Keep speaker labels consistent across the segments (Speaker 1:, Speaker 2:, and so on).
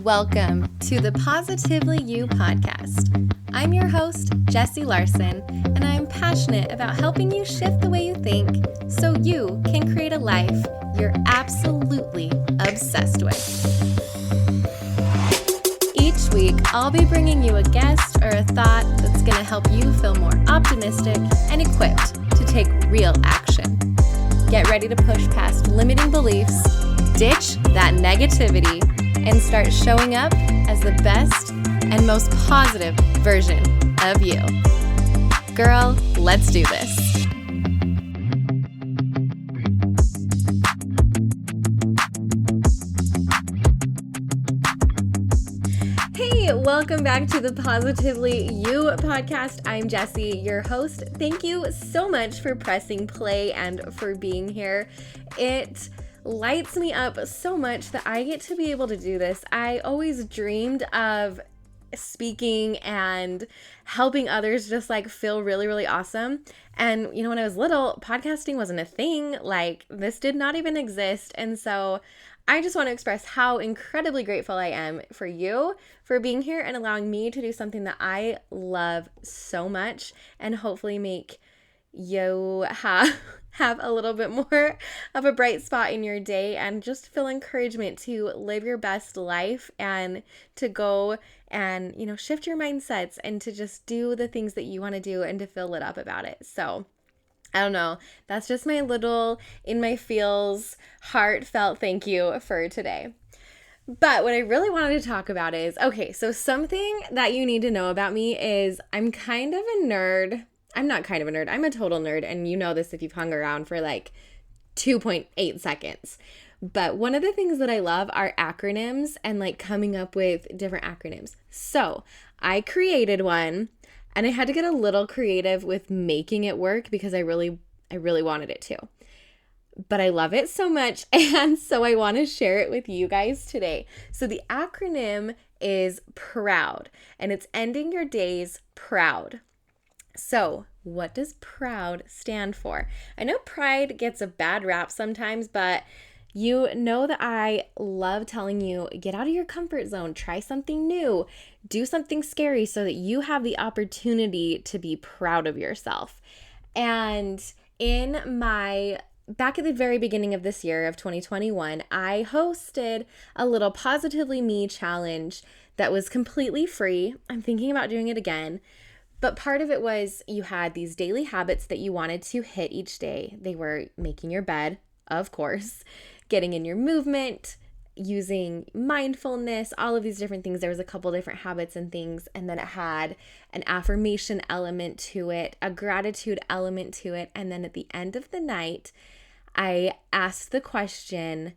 Speaker 1: Welcome to the Positively You podcast. I'm your host, Jessie Larson, and I'm passionate about helping you shift the way you think so you can create a life you're absolutely obsessed with. Each week, I'll be bringing you a guest or a thought that's going to help you feel more optimistic and equipped to take real action. Get ready to push past limiting beliefs, ditch that negativity, and start showing up as the best and most positive version of you. Girl, let's do this. Hey, welcome back to the Positively You podcast. I'm Jessie, your host. Thank you so much for pressing play and for being here. It lights me up so much that I get to be able to do this. I always dreamed of speaking and helping others just like feel really, really awesome. And you know, when I was little, podcasting wasn't a thing. Like, this did not even exist. And so I just want to express how incredibly grateful I am for you for being here and allowing me to do something that I love so much and hopefully make you have a little bit more of a bright spot in your day and just feel encouragement to live your best life and to go and, you know, shift your mindsets and to just do the things that you want to do and to feel lit up about it. So I don't know. That's just my little in my feels heartfelt thank you for today. But what I really wanted to talk about is, okay, so something that you need to know about me is I'm kind of a nerd. I'm not kind of a nerd. I'm a total nerd. And you know this if you've hung around for like 2.8 seconds. But one of the things that I love are acronyms and like coming up with different acronyms. So I created one and I had to get a little creative with making it work because I really wanted it to. But I love it so much. And so I want to share it with you guys today. So the acronym is P.R.O.U.D. and it's ending your days proud. So, what does P.R.O.U.D. stand for? I know pride gets a bad rap sometimes, but you know that I love telling you, get out of your comfort zone, try something new, do something scary so that you have the opportunity to be proud of yourself. And back at the very beginning of this year of 2021, I hosted a little Positively Me challenge that was completely free. I'm thinking about doing it again. But part of it was you had these daily habits that you wanted to hit each day. They were making your bed, of course, getting in your movement, using mindfulness, all of these different things. There was a couple different habits and things. And then it had an affirmation element to it, a gratitude element to it. And then at the end of the night, I asked the question,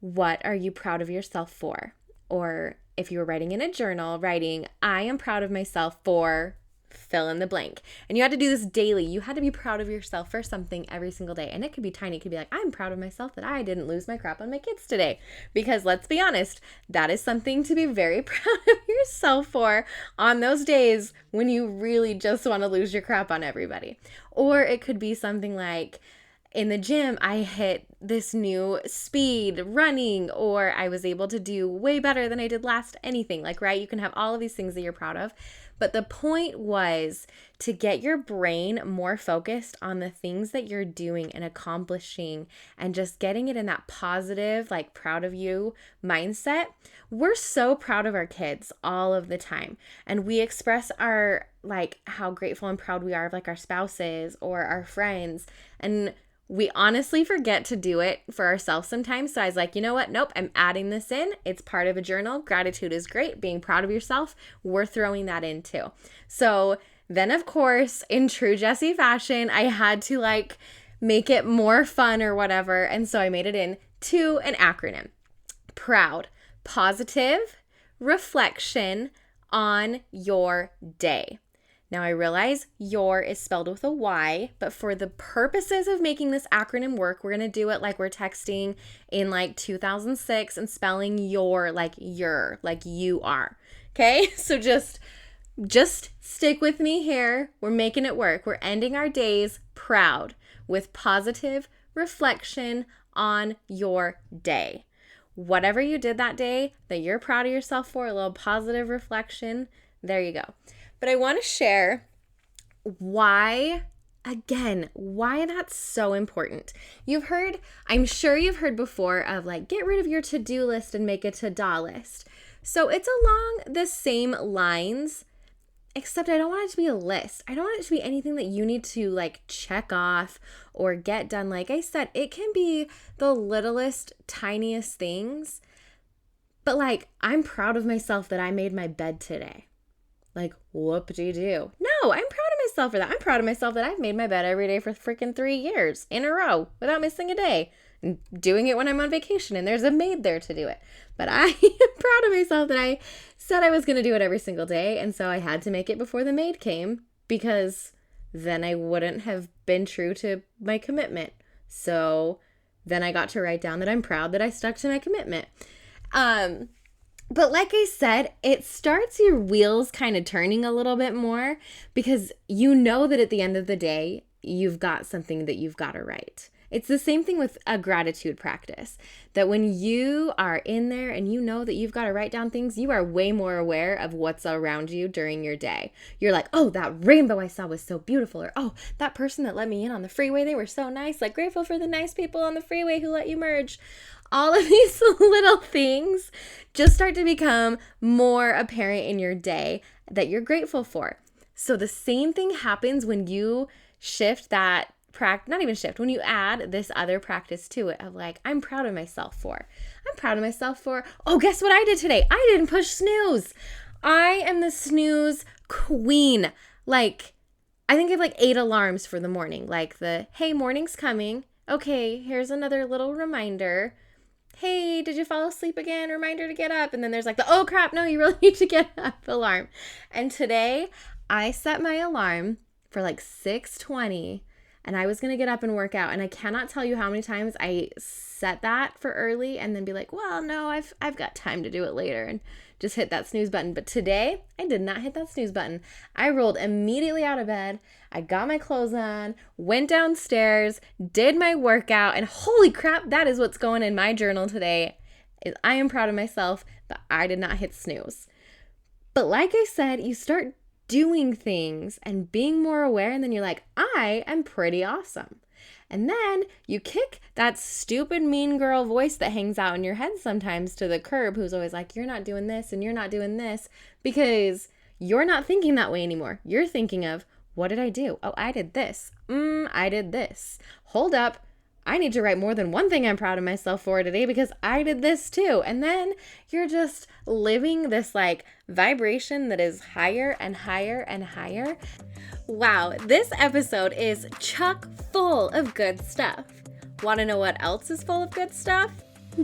Speaker 1: what are you proud of yourself for? Or if you were writing in a journal, writing, I am proud of myself for fill in the blank. And you had to do this daily. You had to be proud of yourself for something every single day. And it could be tiny. It could be like, I'm proud of myself that I didn't lose my crap on my kids today. Because let's be honest, that is something to be very proud of yourself for on those days when you really just want to lose your crap on everybody. Or it could be something like, in the gym, I hit this new speed running, or I was able to do way better than I did last anything. Like, right? You can have all of these things that you're proud of. But the point was to get your brain more focused on the things that you're doing and accomplishing and just getting it in that positive, like proud of you mindset. We're so proud of our kids all of the time. And we express our, like, how grateful and proud we are of like our spouses or our friends. And we honestly forget to do it for ourselves sometimes. So I was like, you know what? Nope, I'm adding this in. It's part of a journal. Gratitude is great. Being proud of yourself, we're throwing that in too. So then, of course, in true Jessie fashion, I had to like make it more fun or whatever. And so I made it into an acronym. P.R.O.U.D. Positive reflection on your day. Now, I realize your is spelled with a Y, but for the purposes of making this acronym work, we're going to do it like we're texting in like 2006 and spelling your like you are. Okay? So just stick with me here. We're making it work. We're ending our days proud with positive reflection on your day. whatever you did that day that you're proud of yourself for, a little positive reflection, there you go. But I want to share why that's so important. I'm sure you've heard before of like, get rid of your to-do list and make a to-do list. So it's along the same lines, except I don't want it to be a list. I don't want it to be anything that you need to like check off or get done. Like I said, it can be the littlest, tiniest things. But like, I'm proud of myself that I made my bed today. Like, whoop-de-doo. No, I'm proud of myself for that. I'm proud of myself that I've made my bed every day for freaking 3 years in a row without missing a day. And doing it when I'm on vacation and there's a maid there to do it. But I am proud of myself that I said I was going to do it every single day. And so I had to make it before the maid came because then I wouldn't have been true to my commitment. So then I got to write down that I'm proud that I stuck to my commitment. But like I said, it starts your wheels kind of turning a little bit more because you know that at the end of the day, you've got something that you've got to write. It's the same thing with a gratitude practice, that when you are in there and you know that you've got to write down things, you are way more aware of what's around you during your day. You're like, oh, that rainbow I saw was so beautiful. Or, oh, that person that let me in on the freeway, they were so nice. Like, grateful for the nice people on the freeway who let you merge. All of these little things just start to become more apparent in your day that you're grateful for. So the same thing happens when you shift that when you add this other practice to it of like, I'm proud of myself for, oh, guess what I did today? I didn't push snooze. I am the snooze queen. Like, I think I have like 8 alarms for the morning. Like hey, morning's coming. Okay, here's another little reminder. Hey, did you fall asleep again? Reminder to get up. And then there's like oh crap, no, you really need to get up alarm. And today I set my alarm for like 6:20. And I was going to get up and work out. And I cannot tell you how many times I set that for early and then be like, well, no, I've got time to do it later, and just hit that snooze button. But today I did not hit that snooze button. I rolled immediately out of bed. I got my clothes on, went downstairs, did my workout, and holy crap, that is what's going in my journal today. Is I am proud of myself that I did not hit snooze. But like I said, you start doing things and being more aware, and then you're like, I am pretty awesome. And then you kick that stupid mean girl voice that hangs out in your head sometimes to the curb, who's always like, you're not doing this and you're not doing this, because you're not thinking that way anymore. You're thinking of, what did I do? Oh, I did this. I did this. Hold up. I need to write more than one thing I'm proud of myself for today because I did this too. And then you're just living this like vibration that is higher and higher and higher. Wow, this episode is chock full of good stuff. Want to know what else is full of good stuff?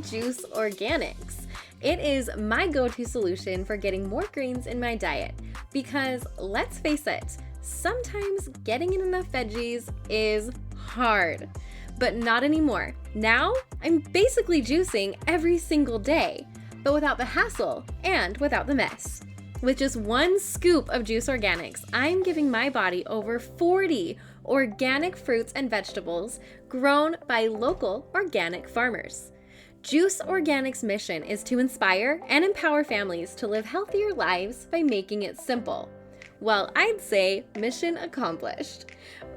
Speaker 1: Juice Organics. It is my go-to solution for getting more greens in my diet because let's face it, sometimes getting in enough veggies is hard. But not anymore. Now, I'm basically juicing every single day, but without the hassle and without the mess. With just 1 scoop of Juice Organics, I'm giving my body over 40 organic fruits and vegetables grown by local organic farmers. Juice Organics' mission is to inspire and empower families to live healthier lives by making it simple. Well, I'd say mission accomplished.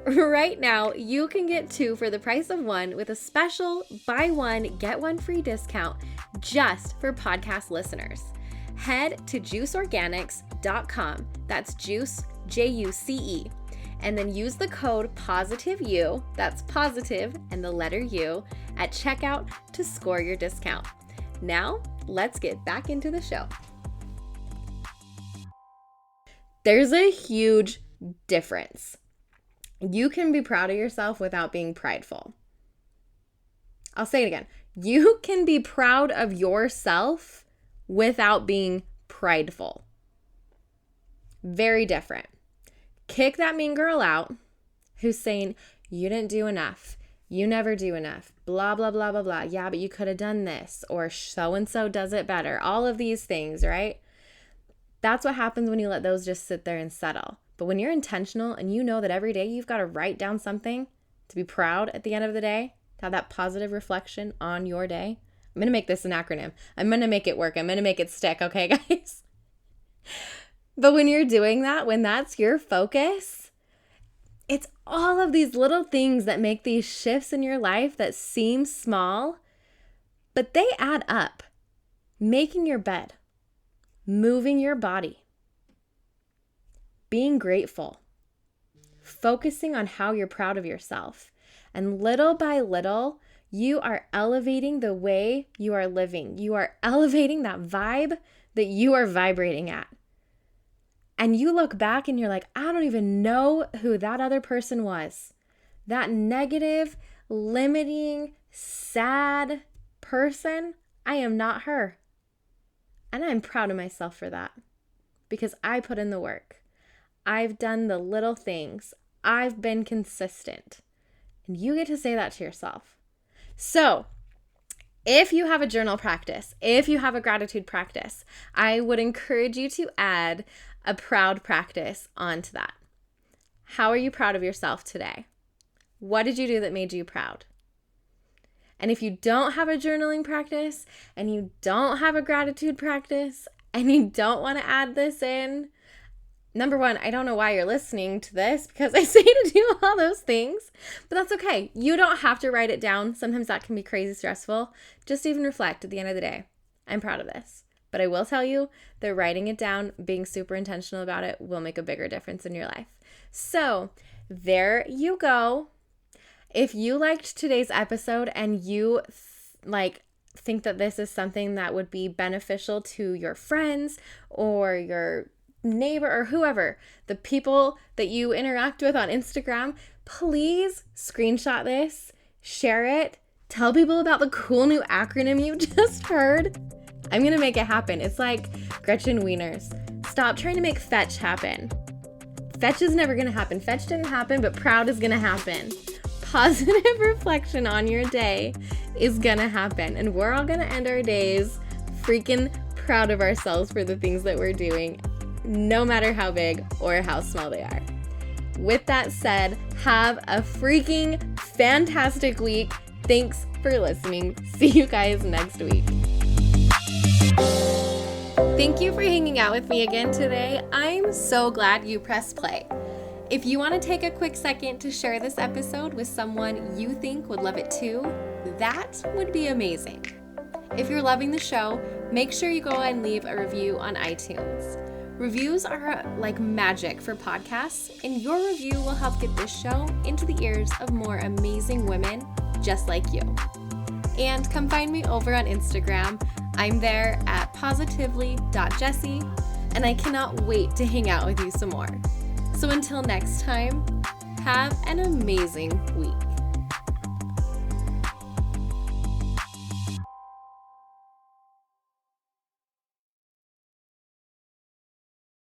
Speaker 1: Right now, you can get 2 for the price of 1 with a special buy 1, get 1 free discount just for podcast listeners. Head to juiceorganics.com. That's juice, Juice, and then use the code POSITIVEU, that's positive and the letter U, at checkout to score your discount. Now, let's get back into the show. There's a huge difference. You can be proud of yourself without being prideful. I'll say it again. You can be proud of yourself without being prideful. Very different. Kick that mean girl out who's saying, you didn't do enough. You never do enough. Blah, blah, blah, blah, blah. Yeah, but you could have done this. Or so-and-so does it better. All of these things, right? That's what happens when you let those just sit there and settle. But when you're intentional and you know that every day you've got to write down something to be proud at the end of the day, to have that positive reflection on your day, I'm going to make this an acronym. I'm going to make it work. I'm going to make it stick. Okay, guys? But when you're doing that, when that's your focus, it's all of these little things that make these shifts in your life that seem small, but they add up. Making your bed, moving your body, being grateful, focusing on how you're proud of yourself. And little by little, you are elevating the way you are living. You are elevating that vibe that you are vibrating at. And you look back and you're like, I don't even know who that other person was. That negative, limiting, sad person, I am not her. And I'm proud of myself for that because I put in the work. I've done the little things. I've been consistent. And you get to say that to yourself. So, if you have a journal practice, if you have a gratitude practice, I would encourage you to add a proud practice onto that. How are you proud of yourself today? What did you do that made you proud? And if you don't have a journaling practice and you don't have a gratitude practice and you don't want to add this in, number one, I don't know why you're listening to this because I say to do all those things, but that's okay. You don't have to write it down. Sometimes that can be crazy stressful. Just even reflect at the end of the day. I'm proud of this. But I will tell you that writing it down, being super intentional about it, will make a bigger difference in your life. So there you go. If you liked today's episode and you think that this is something that would be beneficial to your friends or your neighbor or whoever, the people that you interact with on Instagram, please screenshot this, share it, tell people about the cool new acronym you just heard. I'm going to make it happen. It's like Gretchen Wieners. Stop trying to make fetch happen. Fetch is never going to happen. Fetch didn't happen, but proud is going to happen. Positive reflection on your day is going to happen. And we're all going to end our days freaking proud of ourselves for the things that we're doing, no matter how big or how small they are. With that said, have a freaking fantastic week. Thanks for listening. See you guys next week. Thank you for hanging out with me again today. I'm so glad you pressed play. If you want to take a quick second to share this episode with someone you think would love it too, that would be amazing. If you're loving the show, make sure you go and leave a review on iTunes. Reviews are like magic for podcasts, and your review will help get this show into the ears of more amazing women just like you. And come find me over on Instagram. I'm there at positively.jessie, and I cannot wait to hang out with you some more. So until next time, have an amazing week.